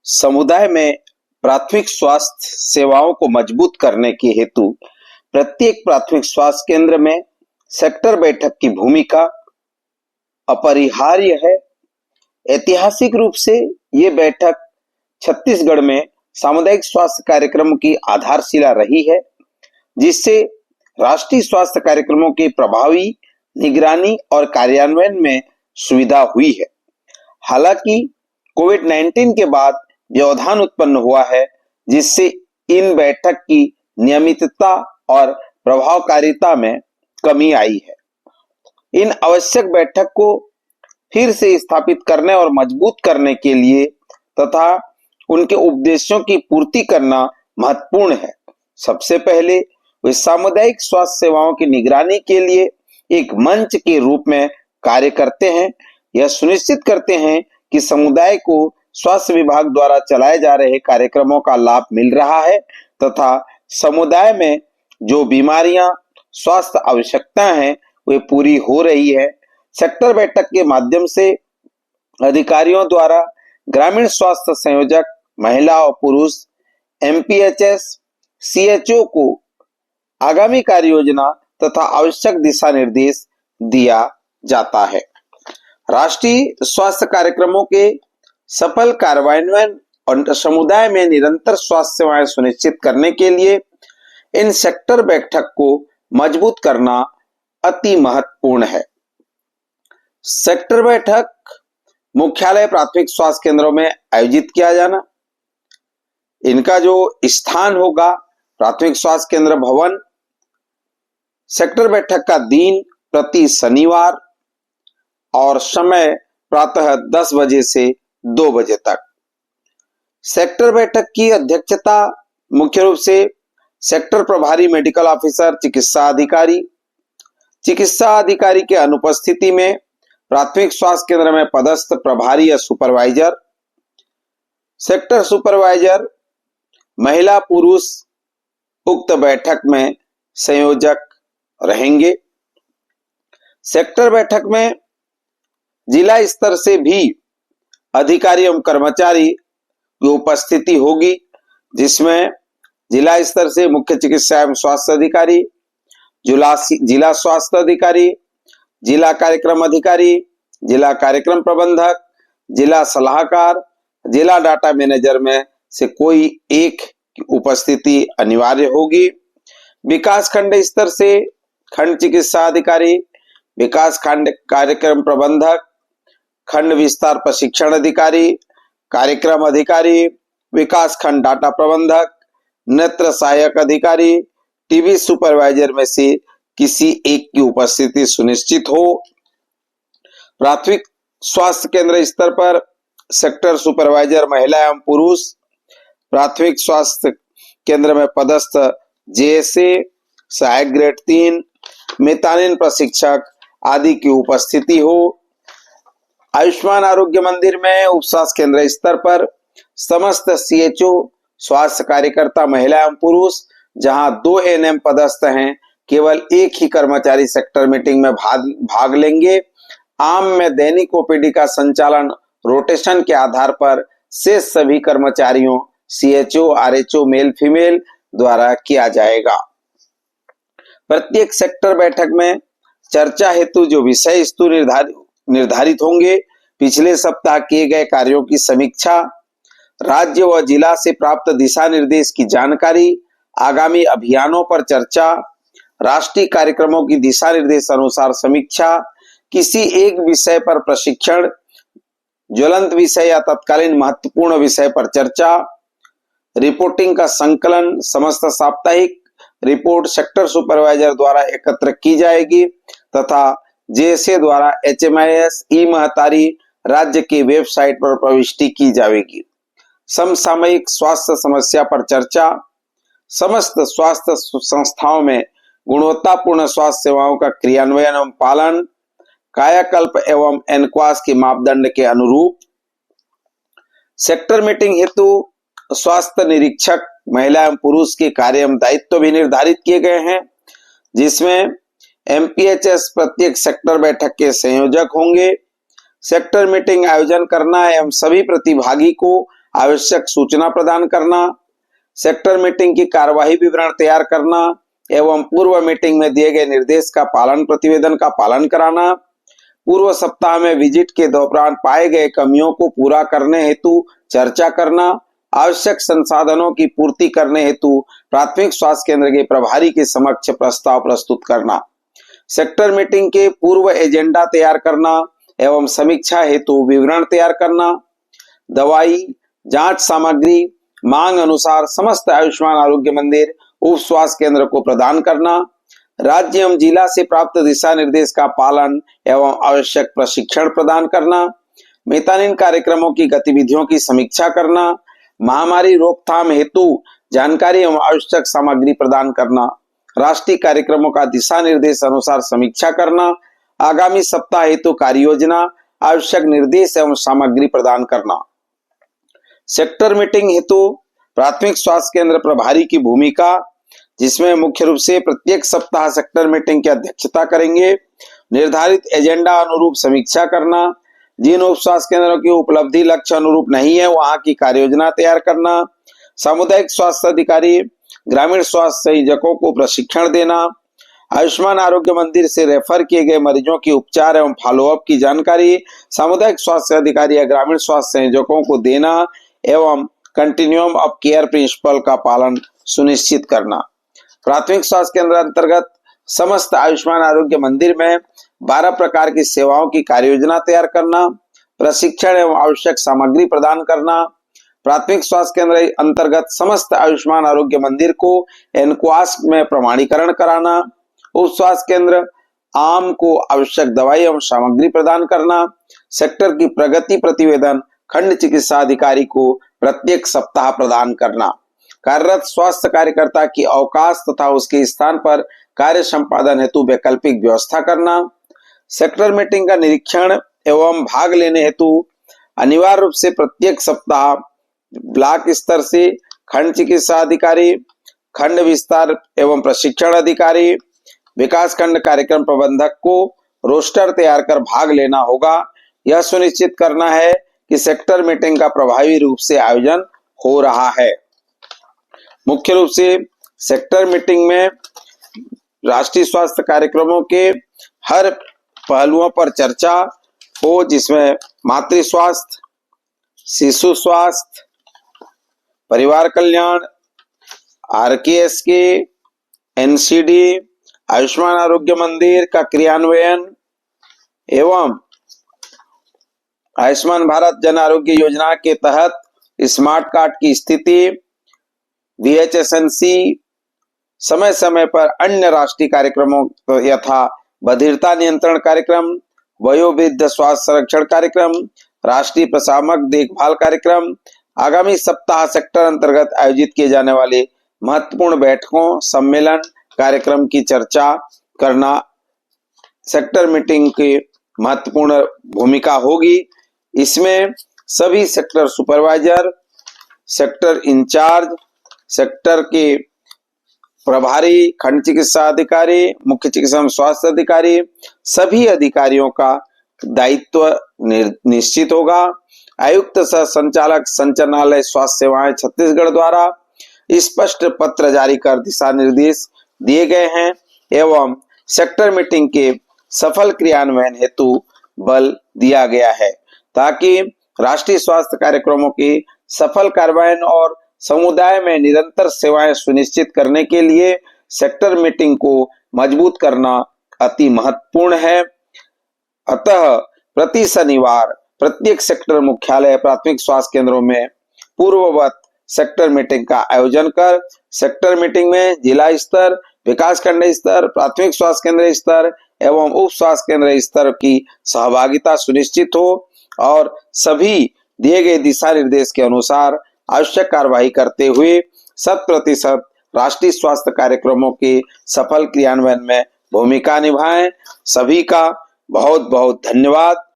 समुदाय में प्राथमिक स्वास्थ्य सेवाओं को मजबूत करने के हेतु प्रत्येक प्राथमिक स्वास्थ्य केंद्र में सेक्टर बैठक की भूमिका अपरिहार्य है। ऐतिहासिक रूप से ये बैठक छत्तीसगढ़ में सामुदायिक स्वास्थ्य कार्यक्रमों की आधारशिला रही है, जिससे राष्ट्रीय स्वास्थ्य कार्यक्रमों के प्रभावी निगरानी और कार्यान्वयन में सुविधा हुई है। हालांकि कोविड-19 के बाद व्यवधान उत्पन्न हुआ है, जिससे इन बैठक की नियमितता और प्रभावकारिता में कमी आई है। इन आवश्यक बैठक को फिर से स्थापित करने और मजबूत करने के लिए तथा उनके उद्देश्यों की पूर्ति करना महत्वपूर्ण है। सबसे पहले वे सामुदायिक स्वास्थ्य सेवाओं की निगरानी के लिए एक मंच के रूप में कार्य करते हैं। यह सुनिश्चित करते हैं कि समुदाय को स्वास्थ्य विभाग द्वारा चलाए जा रहे कार्यक्रमों का लाभ मिल रहा है तथा समुदाय में जो बीमारियां, स्वास्थ्य आवश्यकताएं हैं, वे पूरी हो रही है। सेक्टर बैठक के माध्यम से अधिकारियों द्वारा ग्रामीण स्वास्थ्य संयोजक, महिला और पुरुष, एमपीएचएस, सीएचओ को आगामी कार्य योजना तथा आवश्यक दिशा निर्देश दिया जाता है। राष्ट्रीय स्वास्थ्य कार्यक्रमों के सफल कार्यान्वयन और समुदाय में निरंतर स्वास्थ्य सेवाएं सुनिश्चित करने के लिए इन सेक्टर बैठक को मजबूत करना अति महत्वपूर्ण है। सेक्टर बैठक मुख्यालय प्राथमिक स्वास्थ्य केंद्रों में आयोजित किया जाना। इनका जो स्थान होगा प्राथमिक स्वास्थ्य केंद्र भवन। सेक्टर बैठक का दिन प्रति शनिवार और समय प्रातः 10 बजे से 2 बजे तक। सेक्टर बैठक की अध्यक्षता मुख्य रूप से सेक्टर प्रभारी मेडिकल ऑफिसर, चिकित्सा अधिकारी के अनुपस्थिति में प्राथमिक स्वास्थ्य केंद्र में पदस्थ प्रभारी या सुपरवाइजर, सेक्टर सुपरवाइजर, महिला पुरुष उक्त बैठक में संयोजक रहेंगे। सेक्टर बैठक में जिला स्तर से भी अधिकारी एवं कर्मचारी की उपस्थिति होगी, जिसमें जिला स्तर से मुख्य चिकित्सा एवं स्वास्थ्य अधिकारी, जिला स्वास्थ्य अधिकारी, जिला कार्यक्रम अधिकारी, जिला कार्यक्रम प्रबंधक, जिला सलाहकार, जिला डाटा मैनेजर में से कोई एक की उपस्थिति अनिवार्य होगी। विकास खंड स्तर से खंड चिकित्सा अधिकारी, विकास खंड कार्यक्रम प्रबंधक, खंड विस्तार प्रशिक्षण अधिकारी, कार्यक्रम अधिकारी, विकास खंड डाटा प्रबंधक, नेत्र सहायक अधिकारी, टीबी सुपरवाइजर में से किसी एक की उपस्थिति सुनिश्चित हो। प्राथमिक स्वास्थ्य केंद्र स्तर पर सेक्टर सुपरवाइजर महिला एवं पुरुष, प्राथमिक स्वास्थ्य केंद्र में पदस्थ जेएसए, सहायक ग्रेड 3, मेतानिन प्रशिक्षक आदि की उपस्थिति हो। आयुष्मान आरोग्य मंदिर में उप स्वास्थ्य केंद्र स्तर पर समस्त सीएचओ, स्वास्थ्य कार्यकर्ता महिला एवं पुरुष, जहां 2 एएनएम पदस्थ हैं, केवल एक ही कर्मचारी सेक्टर मीटिंग में भाग लेंगे। आम में दैनिक ओपीडी का संचालन रोटेशन के आधार पर शेष सभी कर्मचारियों सीएचओ, आरएचओ मेल फीमेल द्वारा किया जाएगा। प्रत्येक सेक्टर बैठक में चर्चा हेतु जो विषय वस्तु निर्धारित होंगे, पिछले सप्ताह किए गए कार्यों की समीक्षा, राज्य व जिला से प्राप्त दिशा निर्देश की जानकारी, आगामी अभियानों पर चर्चा, राष्ट्रीय कार्यक्रमों की दिशा निर्देश अनुसार समीक्षा, किसी एक विषय पर प्रशिक्षण, ज्वलंत विषय या तत्कालीन महत्वपूर्ण विषय पर चर्चा, रिपोर्टिंग का संकलन, समस्त साप्ताहिक रिपोर्ट सेक्टर सुपरवाइजर द्वारा एकत्र की जाएगी तथा जेएसए द्वारा एचएमआईएस ई महतारी राज्य की वेबसाइट पर प्रविष्टि की जाएगी। समसामयिक स्वास्थ्य समस्या पर चर्चा, समस्त स्वास्थ्य संस्थाओं में गुणवत्तापूर्ण स्वास्थ्य सेवाओं का क्रियान्वयन एवं पालन, कायाकल्प एवं एनक्वास के मापदंड के अनुरूप। सेक्टर मीटिंग हेतु स्वास्थ्य निरीक्षक महिला एवं पुरुष के कार्य एवं दायित्व भी निर्धारित किए गए हैं, जिसमें एमपीएचएस प्रत्येक सेक्टर बैठक के संयोजक होंगे। सेक्टर मीटिंग आयोजन करना एवं सभी प्रतिभागी को आवश्यक सूचना प्रदान करना, सेक्टर मीटिंग की कार्यवाही विवरण तैयार करना एवं पूर्व मीटिंग में दिए गए निर्देश का पालन प्रतिवेदन का पालन कराना, पूर्व सप्ताह में विजिट के दौरान पाए गए कमियों को पूरा करने हेतु चर्चा करना, आवश्यक संसाधनों की पूर्ति करने हेतु प्राथमिक स्वास्थ्य केंद्र के प्रभारी के समक्ष प्रस्ताव प्रस्तुत करना, सेक्टर मीटिंग के पूर्व एजेंडा तैयार करना एवं समीक्षा हेतु विवरण तैयार करना, दवाई जांच सामग्री मांग अनुसार समस्त आयुष्मान आरोग्य मंदिर उप स्वास्थ्य केंद्र को प्रदान करना, राज्य एवं जिला से प्राप्त दिशा निर्देश का पालन एवं आवश्यक प्रशिक्षण प्रदान करना, मेतानिन कार्यक्रमों की गतिविधियों की समीक्षा करना, महामारी रोकथाम हेतु जानकारी एवं आवश्यक सामग्री प्रदान करना, राष्ट्रीय कार्यक्रमों का दिशा निर्देश अनुसार समीक्षा करना, आगामी सप्ताह हेतु कार्य योजना, आवश्यक निर्देश एवं सामग्री प्रदान करना। सेक्टर मीटिंग हेतु प्राथमिक स्वास्थ्य केंद्र प्रभारी की भूमिका, जिसमें मुख्य रूप से प्रत्येक सप्ताह सेक्टर मीटिंग की अध्यक्षता करेंगे, निर्धारित एजेंडा अनुरूप समीक्षा करना, जिन उप स्वास्थ्य केंद्रों की उपलब्धि लक्ष्य अनुरूप नहीं है वहां की कार्य योजना तैयार करना, सामुदायिक स्वास्थ्य अधिकारी ग्रामीण स्वास्थ्य संयोजकों को प्रशिक्षण देना, आयुष्मान आरोग्य मंदिर से रेफर किए गए मरीजों की उपचार एवं फॉलोअप की जानकारी सामुदायिक स्वास्थ्य अधिकारी या ग्रामीण स्वास्थ्य संयोजकों को देना एवं कंटिन्यूम ऑफ केयर प्रिंसिपल का पालन सुनिश्चित करना। प्राथमिक स्वास्थ्य केंद्र अंतर्गत समस्त आयुष्मान आरोग्य मंदिर में 12 प्रकार की सेवाओं की कार्य योजना तैयार करना, प्रशिक्षण एवं आवश्यक सामग्री प्रदान करना, प्राथमिक स्वास्थ्य केंद्र अंतर्गत समस्त आयुष्मान आरोग्य मंदिर को एनक्वास में प्रमाणीकरण कराना, उप स्वास्थ्य केंद्र आम को आवश्यक दवाई एवं सामग्री प्रदान करना, सेक्टर की प्रगति प्रतिवेदन खंड चिकित्सा अधिकारी को प्रत्येक सप्ताह प्रदान करना, कार्यरत स्वास्थ्य कार्यकर्ता की अवकाश तथा उसके स्थान पर कार्य संपादन हेतु वैकल्पिक व्यवस्था करना, सेक्टर मीटिंग का निरीक्षण एवं भाग लेने हेतु अनिवार्य रूप से प्रत्येक सप्ताह ब्लॉक स्तर से खंड चिकित्सा अधिकारी, खंड विस्तार एवं प्रशिक्षण अधिकारी, विकास खंड कार्यक्रम प्रबंधक को रोस्टर तैयार कर भाग लेना होगा। यह सुनिश्चित करना है कि सेक्टर मीटिंग का प्रभावी रूप से आयोजन हो रहा है। मुख्य रूप से सेक्टर मीटिंग में राष्ट्रीय स्वास्थ्य कार्यक्रमों के हर पहलुओं पर चर्चा हो, जिसमें मातृ स्वास्थ्य, शिशु स्वास्थ्य, परिवार कल्याण, आरकेएसके, एनसीडी, आयुष्मान आरोग्य मंदिर का क्रियान्वयन एवं आयुष्मान भारत जन आरोग्य योजना के तहत स्मार्ट कार्ड की स्थिति, VHSNC, समय समय पर अन्य राष्ट्रीय कार्यक्रमों यथा बधिरता नियंत्रण कार्यक्रम, वयोवृद्ध स्वास्थ्य संरक्षण कार्यक्रम, राष्ट्रीय प्रशामक देखभाल कार्यक्रम, आगामी सप्ताह सेक्टर अंतर्गत आयोजित किए जाने वाले महत्वपूर्ण बैठकों, सम्मेलन, कार्यक्रम की चर्चा करना सेक्टर मीटिंग की महत्वपूर्ण भूमिका होगी। इसमें सभी sector supervisor, sector in charge, sector के प्रभारी, खंड चिकित्सा अधिकारी, मुख्य चिकित्सा एवं स्वास्थ्य अधिकारी, सभी अधिकारियों का दायित्व निश्चित होगा। आयुक्त सह संचालक संचालनालय स्वास्थ्य सेवाएं छत्तीसगढ़ द्वारा स्पष्ट पत्र जारी कर दिशा निर्देश दिए गए हैं एवं सेक्टर मीटिंग के सफल क्रियान्वयन हेतु बल दिया गया है, ताकि राष्ट्रीय स्वास्थ्य कार्यक्रमों के सफल कार्यान्वयन और समुदाय में निरंतर सेवाएं सुनिश्चित करने के लिए सेक्टर मीटिंग को मजबूत करना अति महत्वपूर्ण है। अतः प्रति शनिवार प्रत्येक सेक्टर मुख्यालय प्राथमिक स्वास्थ्य केंद्रों में पूर्ववत सेक्टर मीटिंग का आयोजन कर सेक्टर मीटिंग में जिला स्तर, विकास खंड स्तर, प्राथमिक स्वास्थ्य केंद्र स्तर एवं उप स्वास्थ्य केंद्र स्तर की सहभागिता सुनिश्चित हो और सभी दिए गए दिशा निर्देश के अनुसार आवश्यक कार्यवाही करते हुए 100% राष्ट्रीय स्वास्थ्य कार्यक्रमों के सफल क्रियान्वयन में भूमिका निभाएं। सभी का बहुत बहुत धन्यवाद।